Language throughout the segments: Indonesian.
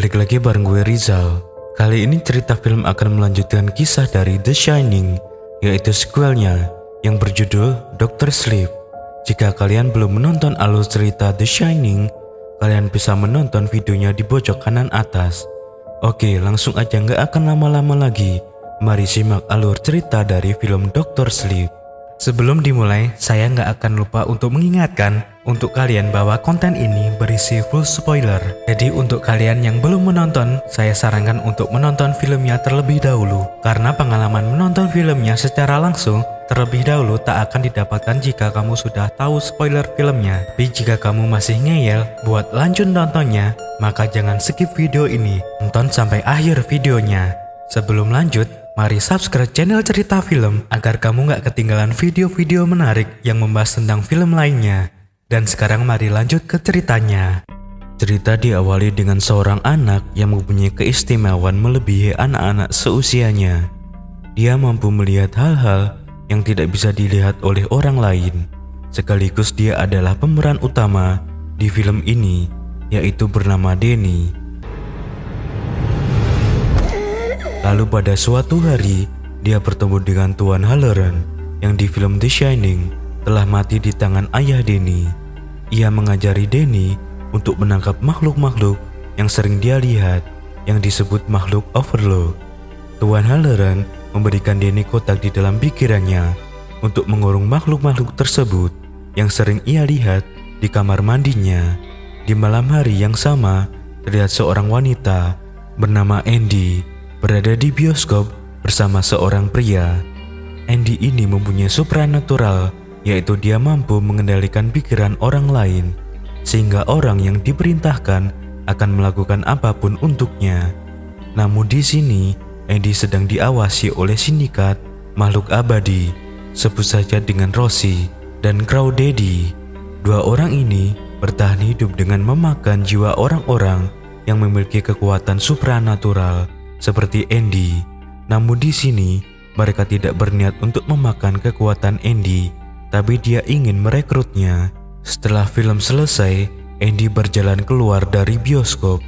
Balik lagi bareng gue Rizal. Kali ini cerita film akan melanjutkan kisah dari The Shining, yaitu sequelnya yang berjudul Dr. Sleep. Jika kalian belum menonton alur cerita The Shining, kalian bisa menonton videonya di pojok kanan atas. Oke, langsung aja nggak akan lama-lama lagi. Mari simak alur cerita dari film Dr. Sleep. Sebelum dimulai, saya nggak akan lupa untuk mengingatkan untuk kalian bahwa konten ini berisi full spoiler. Jadi untuk kalian yang belum menonton, saya sarankan untuk menonton filmnya terlebih dahulu. Karena pengalaman menonton filmnya secara langsung terlebih dahulu tak akan didapatkan jika kamu sudah tahu spoiler filmnya. Tapi jika kamu masih ngeyel buat lanjut nontonnya, maka jangan skip video ini. Tonton sampai akhir videonya. Sebelum lanjut, mari subscribe channel Cerita Film agar kamu gak ketinggalan video-video menarik yang membahas tentang film lainnya. Dan sekarang mari lanjut ke ceritanya. Cerita diawali dengan seorang anak yang mempunyai keistimewaan melebihi anak-anak seusianya. Dia mampu melihat hal-hal yang tidak bisa dilihat oleh orang lain. Sekaligus dia adalah pemeran utama di film ini, yaitu bernama Danny. Lalu pada suatu hari, dia bertemu dengan Tuan Halloran yang di film The Shining telah mati di tangan ayah Danny. Ia mengajari Danny untuk menangkap makhluk-makhluk yang sering dia lihat yang disebut makhluk overload. Tuan Halloran memberikan Danny kotak di dalam pikirannya untuk mengurung makhluk-makhluk tersebut yang sering ia lihat di kamar mandinya. Di malam hari yang sama, terlihat seorang wanita bernama Andy berada di bioskop bersama seorang pria. Andy ini mempunyai supranatural, yaitu dia mampu mengendalikan pikiran orang lain, sehingga orang yang diperintahkan akan melakukan apapun untuknya. Namun di sini, Andy sedang diawasi oleh sindikat makhluk abadi, sebut saja dengan Rosie dan Crawdaddy. Dua orang ini bertahan hidup dengan memakan jiwa orang-orang yang memiliki kekuatan supranatural seperti Andy. Namun di sini mereka tidak berniat untuk memakan kekuatan Andy, tapi dia ingin merekrutnya. Setelah film selesai, Andy berjalan keluar dari bioskop.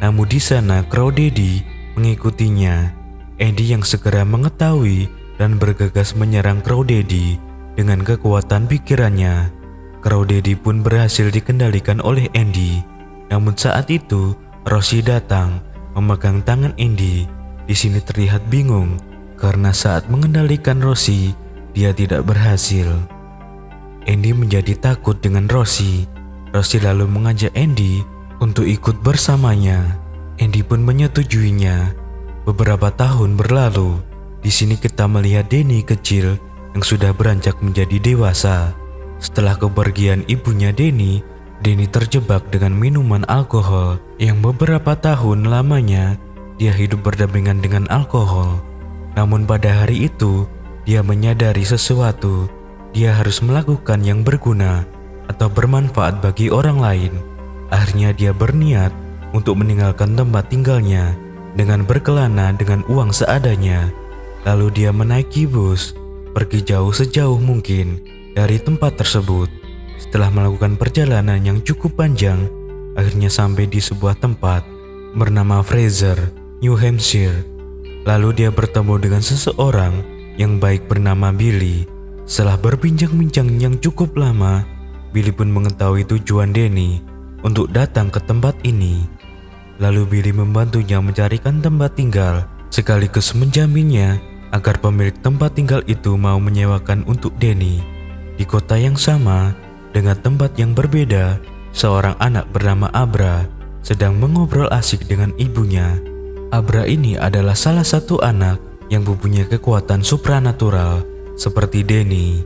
Namun di sana Crawdaddy mengikutinya. Andy yang segera mengetahui dan bergegas menyerang Crawdaddy dengan kekuatan pikirannya. Crawdaddy pun berhasil dikendalikan oleh Andy. Namun saat itu Rosie datang memegang tangan Andy. Di sini terlihat bingung karena saat mengendalikan Rosie, dia tidak berhasil. Andy menjadi takut dengan Rosie. Rosie lalu mengajak Andy untuk ikut bersamanya. Andy pun menyetujuinya. Beberapa tahun berlalu. Di sini kita melihat Danny kecil yang sudah beranjak menjadi dewasa. Setelah kepergian ibunya Danny terjebak dengan minuman alkohol yang beberapa tahun lamanya dia hidup berdampingan dengan alkohol. Namun pada hari itu dia menyadari sesuatu. Dia harus melakukan yang berguna atau bermanfaat bagi orang lain. Akhirnya dia berniat untuk meninggalkan tempat tinggalnya dengan berkelana dengan uang seadanya. Lalu dia menaiki bus, pergi jauh sejauh mungkin dari tempat tersebut. Setelah melakukan perjalanan yang cukup panjang, akhirnya sampai di sebuah tempat bernama Fraser, New Hampshire. Lalu dia bertemu dengan seseorang yang baik bernama Billy. Setelah berbincang-bincang yang cukup lama, Billy pun mengetahui tujuan Danny untuk datang ke tempat ini. Lalu Billy membantunya mencarikan tempat tinggal, sekaligus menjaminnya agar pemilik tempat tinggal itu mau menyewakan untuk Danny. Di kota yang sama, dengan tempat yang berbeda, seorang anak bernama Abra sedang mengobrol asik dengan ibunya. Abra ini adalah salah satu anak yang mempunyai kekuatan supranatural seperti Danny.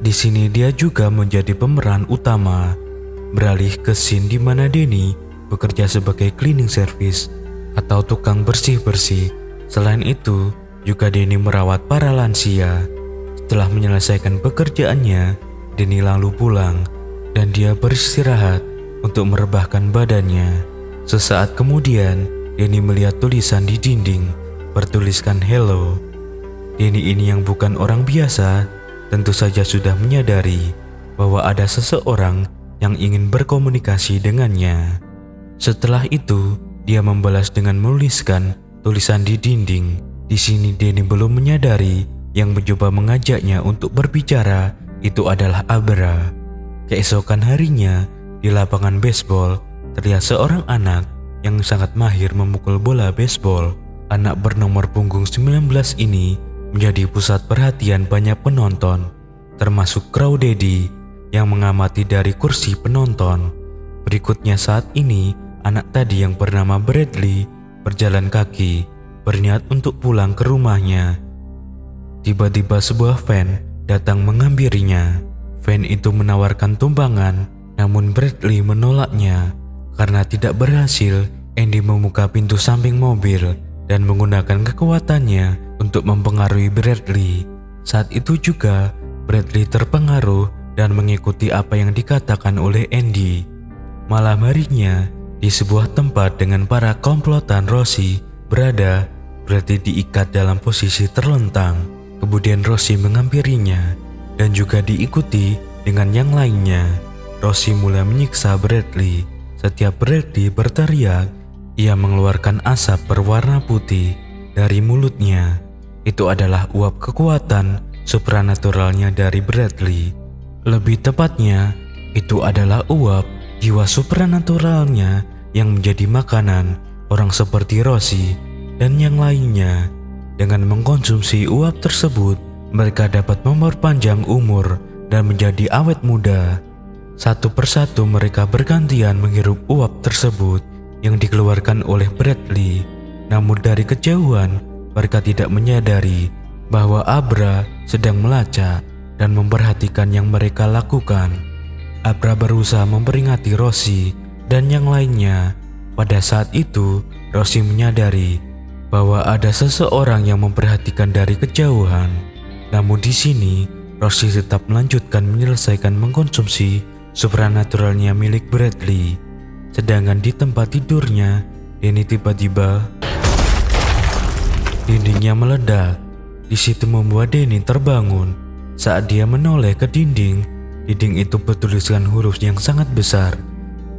Di sini dia juga menjadi pemeran utama. Beralih ke scene di mana Danny bekerja sebagai cleaning service atau tukang bersih-bersih. Selain itu, juga Danny merawat para lansia. Setelah menyelesaikan pekerjaannya, Danny lalu pulang dan dia beristirahat untuk merebahkan badannya. Sesaat kemudian, Danny melihat tulisan di dinding bertuliskan hello. Danny ini yang bukan orang biasa tentu saja sudah menyadari bahwa ada seseorang yang ingin berkomunikasi dengannya. Setelah itu, Dia membalas dengan menuliskan tulisan di dinding. Di sini Denny belum menyadari yang mencoba mengajaknya untuk berbicara itu adalah Abra. Keesokan harinya, di lapangan baseball, terlihat seorang anak yang sangat mahir memukul bola baseball. Anak bernomor punggung 19 ini menjadi pusat perhatian banyak penonton, termasuk Crawdaddy yang mengamati dari kursi penonton. Berikutnya saat ini, anak tadi yang bernama Bradley berjalan kaki, berniat untuk pulang ke rumahnya. Tiba-tiba sebuah van datang menghampirinya. Van itu menawarkan tumpangan, namun Bradley menolaknya. Karena tidak berhasil, Andy membuka pintu samping mobil dan menggunakan kekuatannya untuk mempengaruhi Bradley. Saat itu juga, Bradley terpengaruh dan mengikuti apa yang dikatakan oleh Andy. Malam harinya, di sebuah tempat dengan para komplotan Rosie berada, Bradley diikat dalam posisi terlentang. Kemudian Rosie menghampirinya dan juga diikuti dengan yang lainnya. Rosie mulai menyiksa Bradley. Setiap Bradley berteriak, ia mengeluarkan asap berwarna putih dari mulutnya. Itu adalah uap kekuatan supranaturalnya dari Bradley. Lebih tepatnya, itu adalah uap jiwa supranaturalnya yang menjadi makanan orang seperti Rosie dan yang lainnya. Dengan mengkonsumsi uap tersebut, mereka dapat memperpanjang umur dan menjadi awet muda. Satu persatu mereka bergantian menghirup uap tersebut yang dikeluarkan oleh Bradley. Namun dari kejauhan, mereka tidak menyadari bahwa Abra sedang melacak dan memperhatikan yang mereka lakukan. Abra berusaha memperingati Rosie dan yang lainnya. Pada saat itu, Rosie menyadari bahwa ada seseorang yang memperhatikan dari kejauhan. Namun di sini, Rosie tetap melanjutkan menyelesaikan mengkonsumsi supranaturalnya milik Bradley. Sedangkan di tempat tidurnya, Denny tiba-tiba dindingnya meledak. Di situ membuat Denny terbangun. Saat dia menoleh ke dinding, dinding itu bertuliskan huruf yang sangat besar,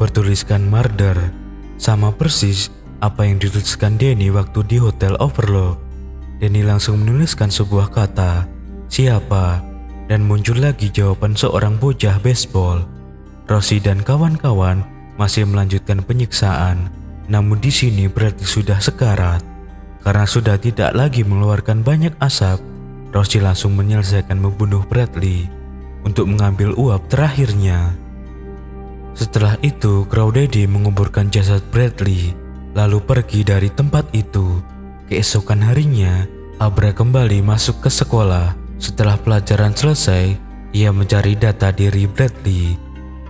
bertuliskan murder, sama persis apa yang dituliskan Denny waktu di Hotel Overlook. Denny langsung menuliskan sebuah kata, siapa, dan muncul lagi jawaban seorang bocah baseball. Rosie dan kawan-kawan masih melanjutkan penyiksaan, namun di sini berarti sudah sekarat. Karena sudah tidak lagi mengeluarkan banyak asap, Rosie langsung menyelesaikan membunuh Bradley untuk mengambil uap terakhirnya. Setelah itu, Crawdaddy menguburkan jasad Bradley, lalu pergi dari tempat itu. Keesokan harinya, Abra kembali masuk ke sekolah. Setelah pelajaran selesai, ia mencari data diri Bradley.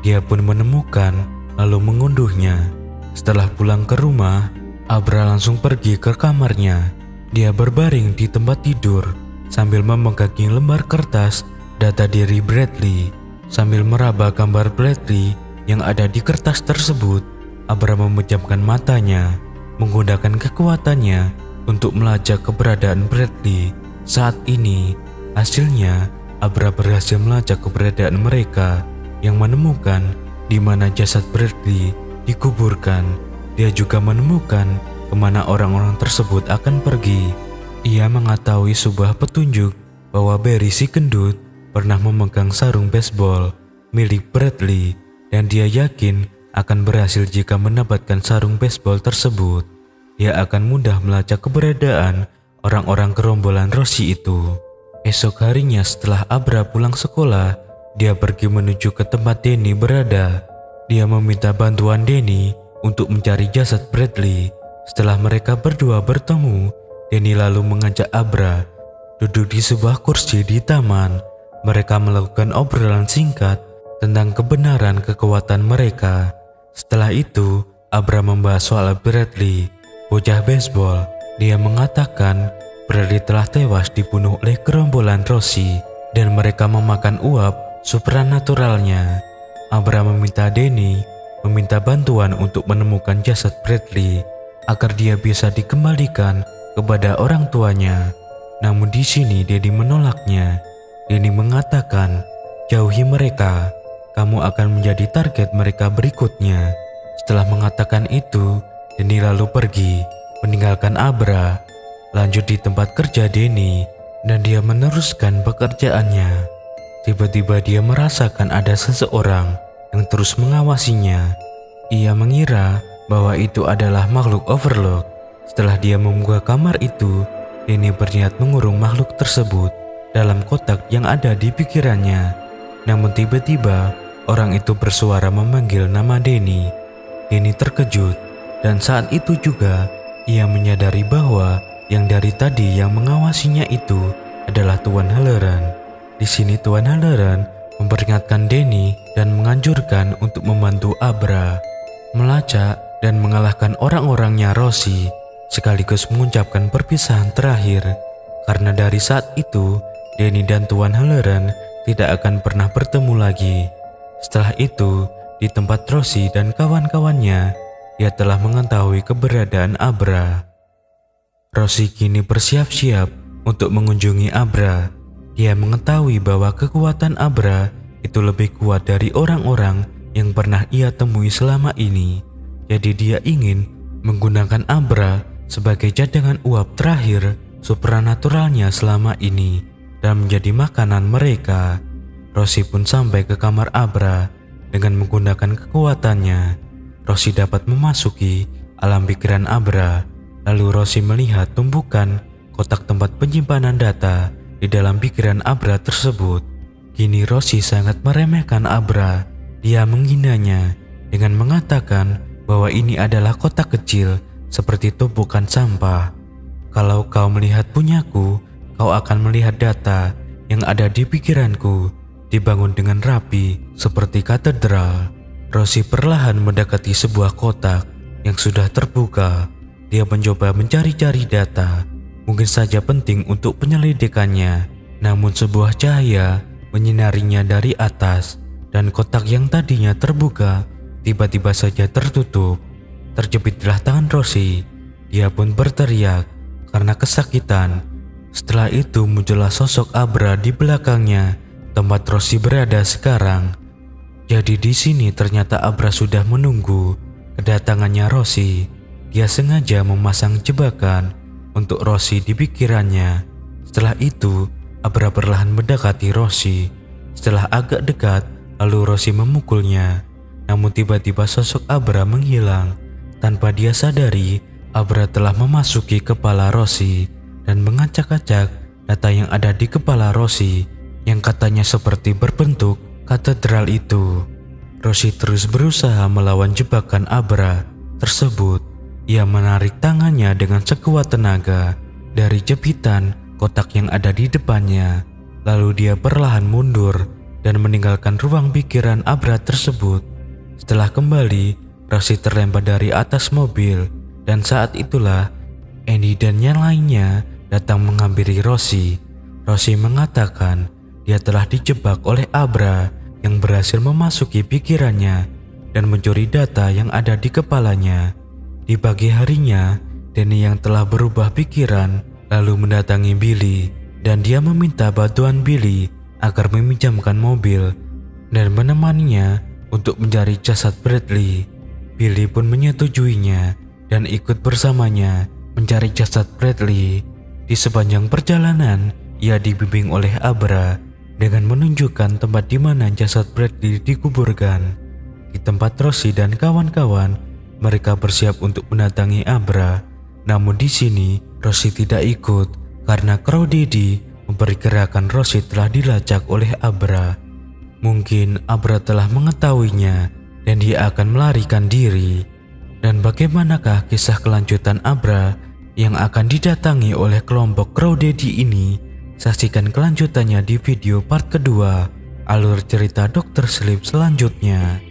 Dia pun menemukan, lalu mengunduhnya. Setelah pulang ke rumah, Abra langsung pergi ke kamarnya. Dia berbaring di tempat tidur sambil memegangi lembar kertas data diri Bradley. Sambil meraba gambar Bradley yang ada di kertas tersebut, Abra memejamkan matanya, menggunakan kekuatannya untuk melacak keberadaan Bradley. Saat ini, hasilnya Abra berhasil melacak keberadaan mereka yang menemukan di mana jasad Bradley dikuburkan. Dia juga menemukan kemana orang-orang tersebut akan pergi. Ia mengetahui sebuah petunjuk bahwa Barry si gendut pernah memegang sarung baseball milik Bradley dan dia yakin akan berhasil jika mendapatkan sarung baseball tersebut. Dia akan mudah melacak keberadaan orang-orang gerombolan Rosie itu. Esok harinya setelah Abra pulang sekolah, dia pergi menuju ke tempat Denny berada. Dia meminta bantuan Denny untuk mencari jasad Bradley. Setelah mereka berdua bertemu, Denny lalu mengajak Abra duduk di sebuah kursi di taman. Mereka melakukan obrolan singkat tentang kebenaran kekuatan mereka. Setelah itu, Abra membahas soal Bradley, bocah baseball. Dia mengatakan Bradley telah tewas dibunuh oleh gerombolan Rosie dan mereka memakan uap supranaturalnya. Abra meminta Denny meminta bantuan untuk menemukan jasad Bradley agar dia bisa dikembalikan kepada orang tuanya. Namun di sini Denny menolaknya. Denny mengatakan, jauhi mereka, kamu akan menjadi target mereka berikutnya. Setelah mengatakan itu, Denny lalu pergi, meninggalkan Abra. Lanjut di tempat kerja Denny, dan dia meneruskan pekerjaannya. Tiba-tiba dia merasakan ada seseorang yang terus mengawasinya. Ia mengira bahwa itu adalah makhluk Overlook. Setelah dia membuka kamar itu, Denny berniat mengurung makhluk tersebut dalam kotak yang ada di pikirannya. Namun tiba-tiba orang itu bersuara memanggil nama Denny. Denny terkejut, dan saat itu juga ia menyadari bahwa yang dari tadi yang mengawasinya itu adalah Tuan Halloran. Di sini Tuan Halloran memperingatkan Denny dan menganjurkan untuk membantu Abra melacak dan mengalahkan orang-orangnya Rosie, sekaligus mengucapkan perpisahan terakhir. Karena dari saat itu Denny dan Tuan Halloran tidak akan pernah bertemu lagi. Setelah itu, di tempat Rosie dan kawan-kawannya, dia telah mengetahui keberadaan Abra. Rosie kini bersiap-siap untuk mengunjungi Abra. Dia mengetahui bahwa kekuatan Abra itu lebih kuat dari orang-orang yang pernah ia temui selama ini. Jadi dia ingin menggunakan Abra sebagai cadangan uap terakhir supranaturalnya selama ini dan menjadi makanan mereka. Rosie pun sampai ke kamar Abra. Dengan menggunakan kekuatannya, Rosie dapat memasuki alam pikiran Abra. Lalu Rosie melihat tumpukan kotak tempat penyimpanan data di dalam pikiran Abra tersebut. Kini Rosie sangat meremehkan Abra. Dia menghinanya dengan mengatakan bahwa ini adalah kotak kecil seperti tumpukan sampah. Kalau kau melihat punyaku, kau akan melihat data yang ada di pikiranku dibangun dengan rapi seperti katedral. Rosie perlahan mendekati sebuah kotak yang sudah terbuka. Dia mencoba mencari-cari data, mungkin saja penting untuk penyelidikannya. Namun sebuah cahaya menyinarinya dari atas, dan kotak yang tadinya terbuka tiba-tiba saja tertutup. Terjepitlah tangan Rosie. Dia pun berteriak karena kesakitan. Setelah itu muncullah sosok Abra di belakangnya, tempat Rosie berada sekarang. Jadi di sini ternyata Abra sudah menunggu kedatangannya Rosie. Dia sengaja memasang jebakan untuk Rosie di pikirannya. Setelah itu, Abra perlahan mendekati Rosie. Setelah agak dekat, lalu Rosie memukulnya. Namun tiba-tiba sosok Abra menghilang. Tanpa dia sadari, Abra telah memasuki kepala Rosie dan mengacak-acak data yang ada di kepala Rosie, yang katanya seperti berbentuk katedral itu. Rosie terus berusaha melawan jebakan Abra tersebut. Ia menarik tangannya dengan sekuat tenaga dari jepitan kotak yang ada di depannya. Lalu dia perlahan mundur dan meninggalkan ruang pikiran Abra tersebut. Setelah kembali, Rosie terlempar dari atas mobil, dan saat itulah Andy dan yang lainnya datang menghampiri Rosie. Rosie mengatakan dia telah dijebak oleh Abra yang berhasil memasuki pikirannya dan mencuri data yang ada di kepalanya. Di pagi harinya, Denny yang telah berubah pikiran lalu mendatangi Billy, dan dia meminta bantuan Billy agar meminjamkan mobil dan menemaninya untuk mencari jasad Bradley. Billy pun menyetujuinya dan ikut bersamanya mencari jasad Bradley. Di sepanjang perjalanan, ia dibimbing oleh Abra dengan menunjukkan tempat di mana jasad Bradley dikuburkan. Di tempat Rosie dan kawan-kawan, mereka bersiap untuk mendatangi Abra. Namun di sini Rosie tidak ikut karena Crow Daddy memperkirakan Rosie telah dilacak oleh Abra. Mungkin Abra telah mengetahuinya dan dia akan melarikan diri. Dan bagaimanakah kisah kelanjutan Abra yang akan didatangi oleh kelompok Crow Daddy ini? Saksikan kelanjutannya di video part kedua alur cerita Dr. Sleep selanjutnya.